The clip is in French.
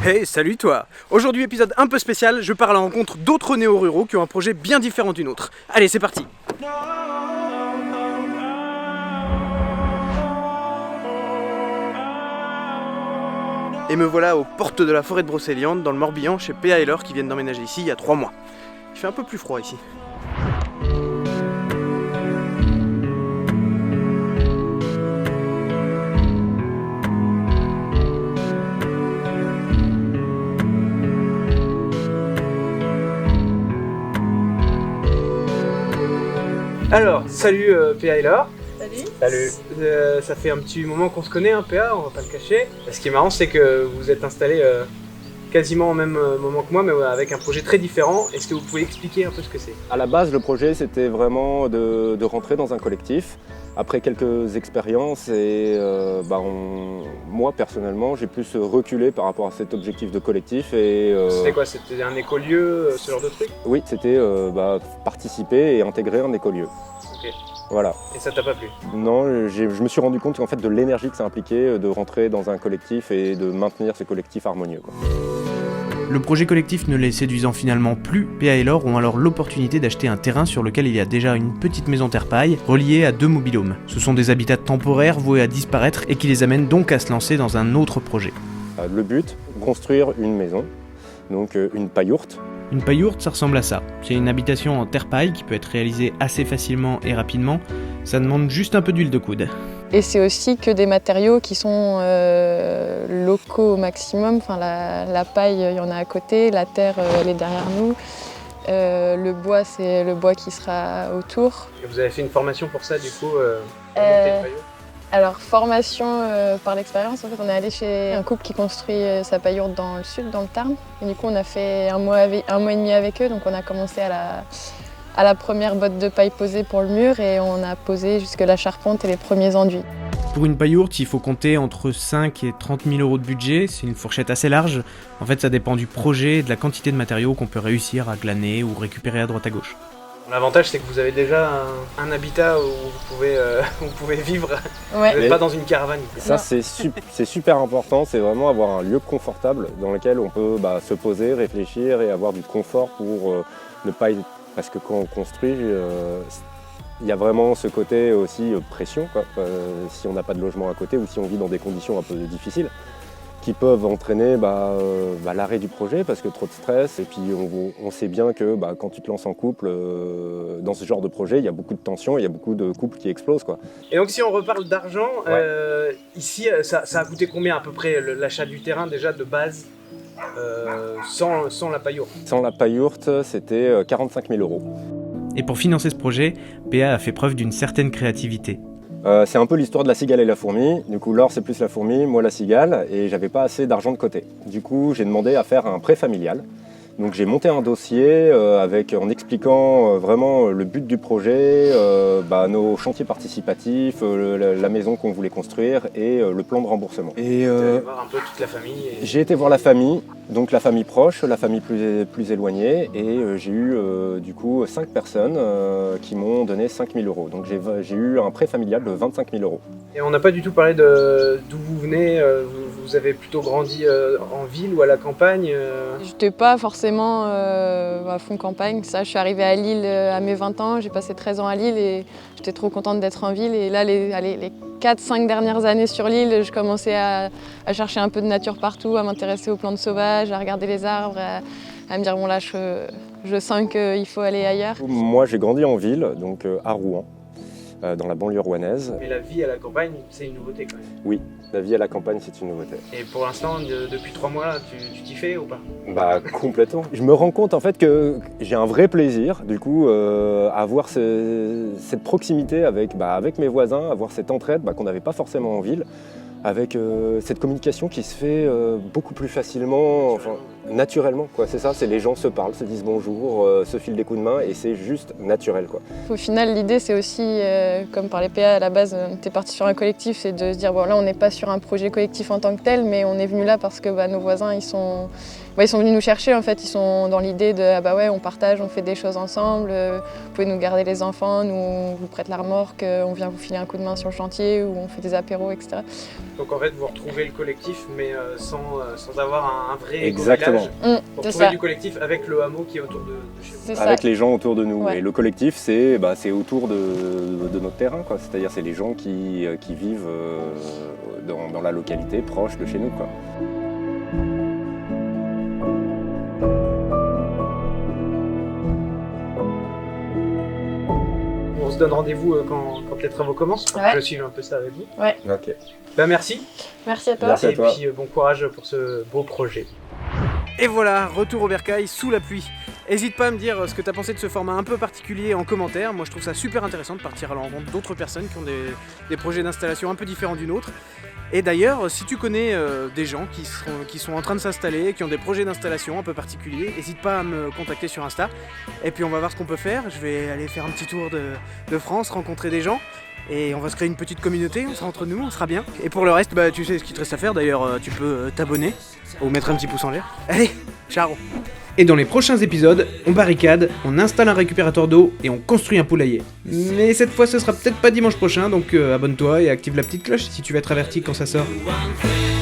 Hey, salut toi! Aujourd'hui, épisode un peu spécial, je pars à la rencontre d'autres néo-ruraux qui ont un projet bien différent du nôtre. Allez, c'est parti! Et me voilà aux portes de la forêt de Brocéliande, dans le Morbihan, chez PA et Laure qui viennent d'emménager ici il y a 3 mois. Il fait un peu plus froid ici. Alors, salut PA et Laure. Salut. Salut. Ça fait un petit moment qu'on se connaît, hein, PA, on va pas le cacher. Ce qui est marrant, c'est que vous êtes installés quasiment au même moment que moi, mais avec un projet très différent. Est-ce que vous pouvez expliquer un peu ce que c'est? À la base, le projet, c'était vraiment de rentrer dans un collectif. Après quelques expériences, et moi, personnellement, j'ai plus reculé par rapport à cet objectif de collectif. C'était quoi? C'était un écolieu, ce genre de truc? Oui, c'était participer et intégrer un écolieu. Ok. Voilà. Et ça t'a pas plu? Non, je me suis rendu compte en fait, de l'énergie que ça impliquait de rentrer dans un collectif et de maintenir ce collectif harmonieux, quoi. Le projet collectif ne les séduisant finalement plus, PA et Laure ont alors l'opportunité d'acheter un terrain sur lequel il y a déjà une petite maison terre-paille reliée à 2 mobil-homes. Ce sont des habitats temporaires voués à disparaître et qui les amènent donc à se lancer dans un autre projet. Le but, construire une maison, donc une paillourte. Une paillourte, ça ressemble à ça. C'est une habitation en terre-paille qui peut être réalisée assez facilement et rapidement. Ça demande juste un peu d'huile de coude. Et c'est aussi que des matériaux qui sont locaux au maximum. Enfin, la paille, il y en a à côté, la terre, elle est derrière nous. Le bois, c'est le bois qui sera autour. Et vous avez fait une formation pour ça, du coup, pour monter une paillourte? Alors, formation par l'expérience, en fait, on est allé chez un couple qui construit sa paillourte dans le sud, dans le Tarn. Et du coup, on a fait un mois et demi avec eux, donc on a commencé à la première botte de paille posée pour le mur et on a posé jusque la charpente et les premiers enduits. Pour une paillourte, il faut compter entre 5 et 30 000 euros de budget, c'est une fourchette assez large. En fait, ça dépend du projet et de la quantité de matériaux qu'on peut réussir à glaner ou récupérer à droite à gauche. L'avantage, c'est que vous avez déjà un habitat où vous pouvez vivre. Ouais. Vous n'êtes pas dans une caravane. Ça, c'est super important, c'est vraiment avoir un lieu confortable dans lequel on peut se poser, réfléchir et avoir du confort pour ne pas... Parce que quand on construit, il y a vraiment ce côté aussi pression, quoi. Si on n'a pas de logement à côté ou si on vit dans des conditions un peu difficiles, qui peuvent entraîner l'arrêt du projet parce que trop de stress. Et puis on sait bien que quand tu te lances en couple, dans ce genre de projet, il y a beaucoup de tensions, il y a beaucoup de couples qui explosent, quoi. Et donc si on reparle d'argent, Ouais. ici ça a coûté combien à peu près l'achat du terrain déjà de base sans la paillourte? Sans la paillourte, c'était 45 000 euros. Et pour financer ce projet, PA a fait preuve d'une certaine créativité. C'est un peu l'histoire de la cigale et la fourmi. Du coup, Laure, c'est plus la fourmi, moi la cigale, et j'avais pas assez d'argent de côté. Du coup, j'ai demandé à faire un prêt familial. Donc j'ai monté un dossier en expliquant vraiment le but du projet, nos chantiers participatifs, la maison qu'on voulait construire et le plan de remboursement. Et Vous allez voir un peu toute la famille. j'ai été voir la famille, donc la famille proche, la famille plus éloignée, et j'ai eu du coup 5 personnes qui m'ont donné 5 000 euros. Donc j'ai eu un prêt familial de 25 000 euros. Et on n'a pas du tout parlé d'où vous venez. Vous avez plutôt grandi en ville ou à la campagne? J'étais pas forcément à fond campagne. Ça, je suis arrivée à Lille à mes 20 ans, j'ai passé 13 ans à Lille et j'étais trop contente d'être en ville. Et là, les 4-5 dernières années sur l'île, je commençais à chercher un peu de nature partout, à m'intéresser aux plantes sauvages, à regarder les arbres, à me dire bon là, je sens qu'il faut aller ailleurs. Moi, j'ai grandi en ville, donc à Rouen, dans la banlieue rouennaise. Mais la vie à la campagne, c'est une nouveauté quand même. Oui, la vie à la campagne, c'est une nouveauté. Et pour l'instant, depuis 3 mois là, tu t'y fais ou pas? Complètement. Je me rends compte en fait que j'ai un vrai plaisir du coup à avoir cette proximité avec mes voisins, avoir cette entraide qu'on n'avait pas forcément en ville, avec cette communication qui se fait beaucoup plus facilement, naturellement, quoi. C'est ça, c'est les gens se parlent, se disent bonjour, se filent des coups de main et c'est juste naturel, quoi. Au final, l'idée c'est aussi, comme par les PA à la base, on était parti sur un collectif, c'est de se dire bon là on n'est pas sur un projet collectif en tant que tel, mais on est venu là parce que nos voisins ils sont venus nous chercher en fait, ils sont dans l'idée de on partage, on fait des choses ensemble, vous pouvez nous garder les enfants, nous on vous prête la remorque, on vient vous filer un coup de main sur le chantier ou on fait des apéros, etc. Donc en fait, vous retrouvez le collectif, mais sans avoir un vrai Exactement. éco-village. Vous c'est retrouvez ça. du collectif avec le hameau qui est autour de chez vous. C'est ça. Avec les gens autour de nous. Ouais. Et le collectif, c'est autour de notre terrain, quoi. C'est-à-dire c'est les gens qui vivent dans la localité proche de chez nous, quoi. On se donne rendez-vous quand les travaux commencent, pour Ouais. que je suive un peu ça avec vous. Ok. Bah merci, Merci à toi. Merci à et toi. puis bon courage pour ce beau projet. Et voilà, retour au bercail sous la pluie. N'hésite pas à me dire ce que tu as pensé de ce format un peu particulier en commentaire. Moi je trouve ça super intéressant de partir à la rencontre d'autres personnes qui ont des projets d'installation un peu différents du nôtre. Et d'ailleurs, si tu connais des gens qui sont en train de s'installer, qui ont des projets d'installation un peu particuliers, n'hésite pas à me contacter sur Insta. Et puis on va voir ce qu'on peut faire. Je vais aller faire un petit tour de France, rencontrer des gens. Et on va se créer une petite communauté, on sera entre nous, on sera bien. Et pour le reste, bah, tu sais ce qu'il te reste à faire. D'ailleurs, tu peux t'abonner ou mettre un petit pouce en l'air. Allez, ciao. Et dans les prochains épisodes, on barricade, on installe un récupérateur d'eau et on construit un poulailler. Mais cette fois, ce sera peut-être pas dimanche prochain, donc abonne-toi et active la petite cloche si tu veux être averti quand ça sort. One thing